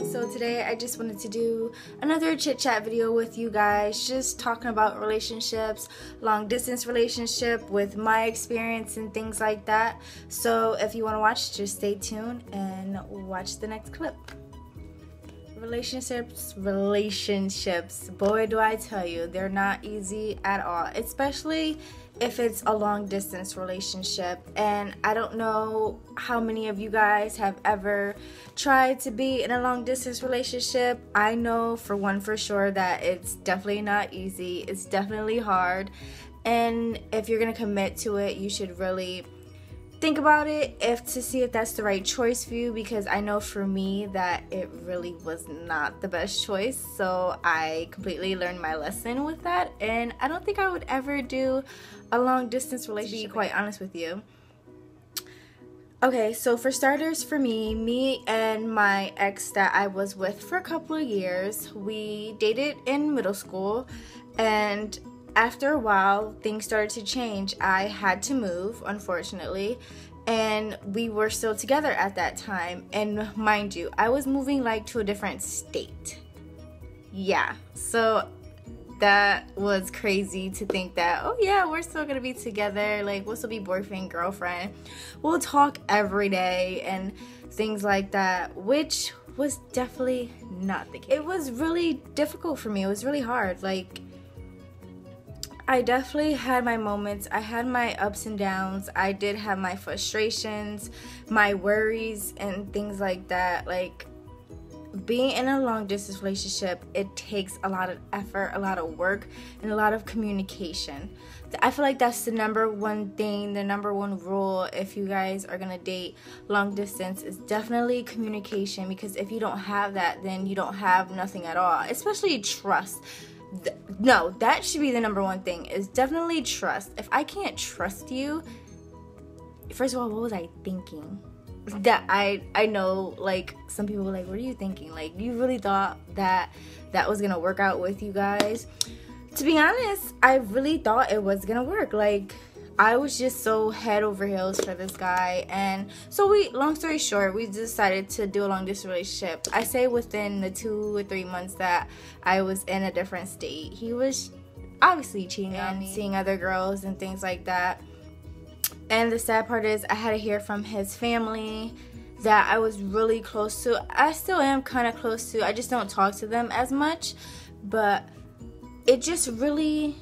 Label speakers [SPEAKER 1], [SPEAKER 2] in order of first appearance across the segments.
[SPEAKER 1] So today I just wanted to do another chit chat video with you guys, just talking about relationships, long distance relationship, with my experience and things like that. So if you want to watch, just stay tuned and watch the next clip. Relationships, boy do I tell you, they're not easy at all, especially if it's a long distance relationship. And I don't know how many of you guys have ever tried to be in a long distance relationship. I know for sure that it's definitely not easy. It's definitely hard, and if you're gonna commit to it, you should really think about it to see if that's the right choice for you, because I know for me that it really was not the best choice. So I completely learned my lesson with that, and I don't think I would ever do a long distance relationship, to be quite honest with you. Okay, so for starters, for me and my ex that I was with for a couple of years, we dated in middle school, and after a while, things started to change. I had to move, unfortunately, and we were still together at that time. And mind you, I was moving like to a different state. Yeah, so that was crazy to think that, oh yeah, we're still gonna be together, like we'll still be boyfriend, girlfriend, we'll talk every day and things like that, which was definitely not the case. It was really difficult for me. It was really hard. Like, I definitely had my moments. I had my ups and downs. I did have my frustrations, my worries, and things like that. Like, being in a long distance relationship, it takes a lot of effort, a lot of work, and a lot of communication. I feel like that's the number one thing, the number one rule if you guys are gonna date long distance, is definitely communication, because if you don't have that, then you don't have nothing at all, especially trust. No, that should be the number one thing, is definitely trust. If I can't trust you, first of all, what was I thinking? That I know, like, some people were like, what are you thinking? Like, you really thought that was gonna work out with you guys? To be honest, I really thought it was gonna work. Like, I was just so head over heels for this guy, and so long story short, we decided to do a long distance relationship. I say within the 2 or 3 months that I was in a different state, he was obviously cheating on me, seeing other girls and things like that. And the sad part is, I had to hear from his family that I was really close to. I still am kind of close to. I just don't talk to them as much, but it just really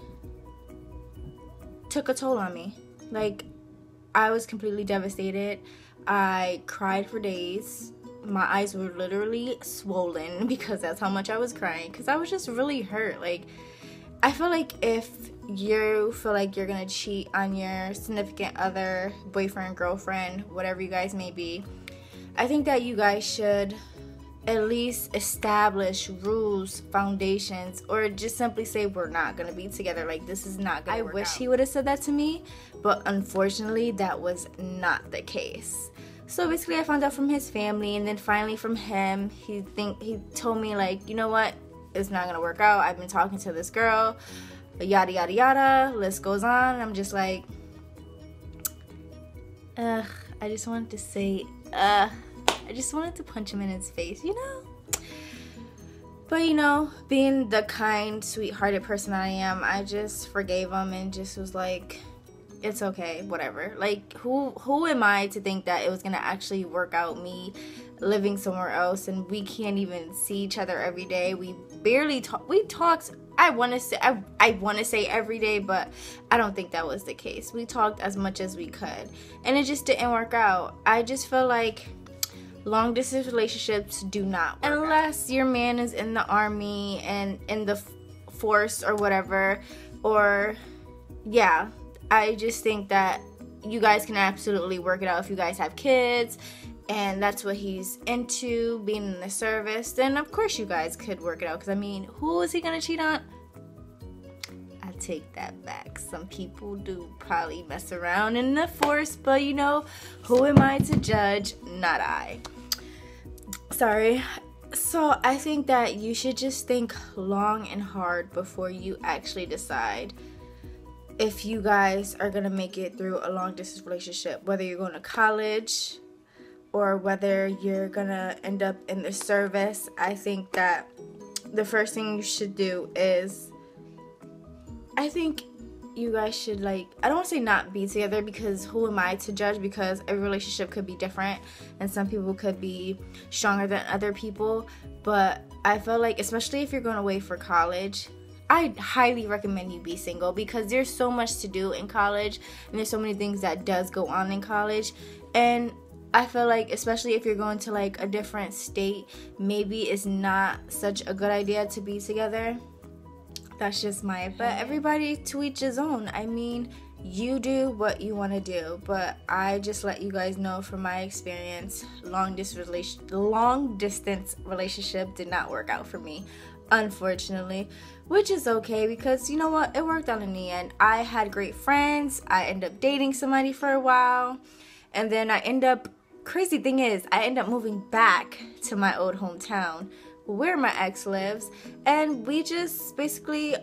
[SPEAKER 1] took a toll on me. Like, I was completely devastated. I cried for days. My eyes were literally swollen because that's how much I was crying, because I was just really hurt. Like, I feel like if you feel like you're gonna cheat on your significant other, boyfriend, girlfriend, whatever you guys may be, I think that you guys should at least establish rules, foundations, or just simply say, we're not gonna be together. Like, this is not gonna work out. I wish he would have said that to me, but unfortunately that was not the case. So basically, I found out from his family, and then finally from him, he told me, like, you know what, it's not gonna work out. I've been talking to this girl, yada yada yada, list goes on. I'm just like, I just wanted to say, I just wanted to punch him in his face, you know? But, you know, being the kind, sweet-hearted person I am, I just forgave him and just was like, it's okay, whatever. Like, who am I to think that it was gonna actually work out, me living somewhere else, and we can't even see each other every day. We barely talk. We talked, I want to say every day, but I don't think that was the case. We talked as much as we could, and it just didn't work out. I just feel like long distance relationships do not work unless your man is in the army and in the force or whatever. Or, yeah, I just think that you guys can absolutely work it out if you guys have kids and that's what he's into, being in the service. Then of course you guys could work it out, because I mean, who is he gonna cheat on? I take that back. Some people do probably mess around in the force, but you know, who am I to judge? Not I. Sorry. So I think that you should just think long and hard before you actually decide if you guys are gonna make it through a long distance relationship, whether you're going to college or whether you're gonna end up in the service, I think that the first thing you should do is, I think you guys should, like, I don't want to say not be together, because who am I to judge, because every relationship could be different and some people could be stronger than other people. But I feel like, especially if you're going away for college, I highly recommend you be single, because there's so much to do in college and there's so many things that does go on in college. And I feel like, especially if you're going to like a different state, maybe it's not such a good idea to be together. That's just my opinion. But everybody to each his own. I mean, you do what you want to do, but I just let you guys know from my experience, long distance relationship did not work out for me, unfortunately, which is okay, because you know what, it worked out in the end. I had great friends. I ended up dating somebody for a while, and then crazy thing is, I ended up moving back to my old hometown where my ex lives, and we just basically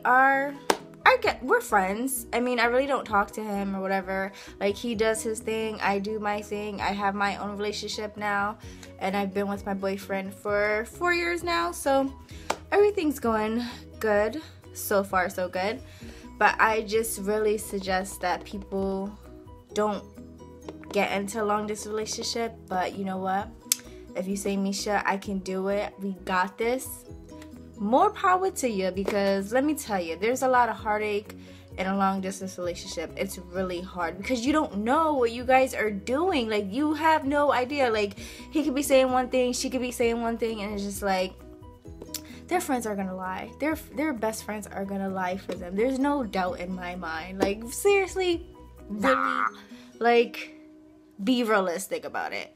[SPEAKER 1] we're friends. I mean, I really don't talk to him or whatever. Like, he does his thing, I do my thing. I have my own relationship now, and I've been with my boyfriend for 4 years now, so everything's going good. So far, so good. But I just really suggest that people don't get into a long distance relationship. But you know what? If you say, Misha, I can do it, we got this, more power to you, because let me tell you, there's a lot of heartache in a long distance relationship. It's really hard because you don't know what you guys are doing. Like, you have no idea. Like, he could be saying one thing, she could be saying one thing, and it's just like, their friends are gonna lie. Their best friends are gonna lie for them. There's no doubt in my mind. Like, seriously, really, like, be realistic about it.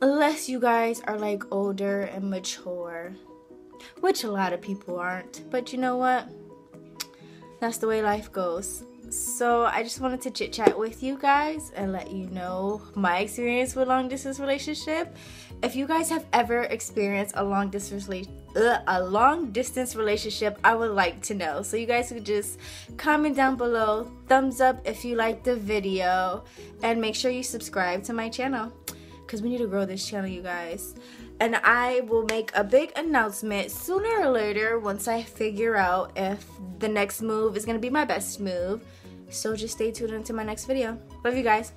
[SPEAKER 1] Unless you guys are like older and mature, which a lot of people aren't. But you know what? That's the way life goes. So I just wanted to chit chat with you guys and let you know my experience with long distance relationship. If you guys have ever experienced a long distance relationship, I would like to know. So you guys could just comment down below, thumbs up if you liked the video, and make sure you subscribe to my channel, because we need to grow this channel, you guys. And I will make a big announcement sooner or later once I figure out if the next move is going to be my best move. So just stay tuned into my next video. Love you guys.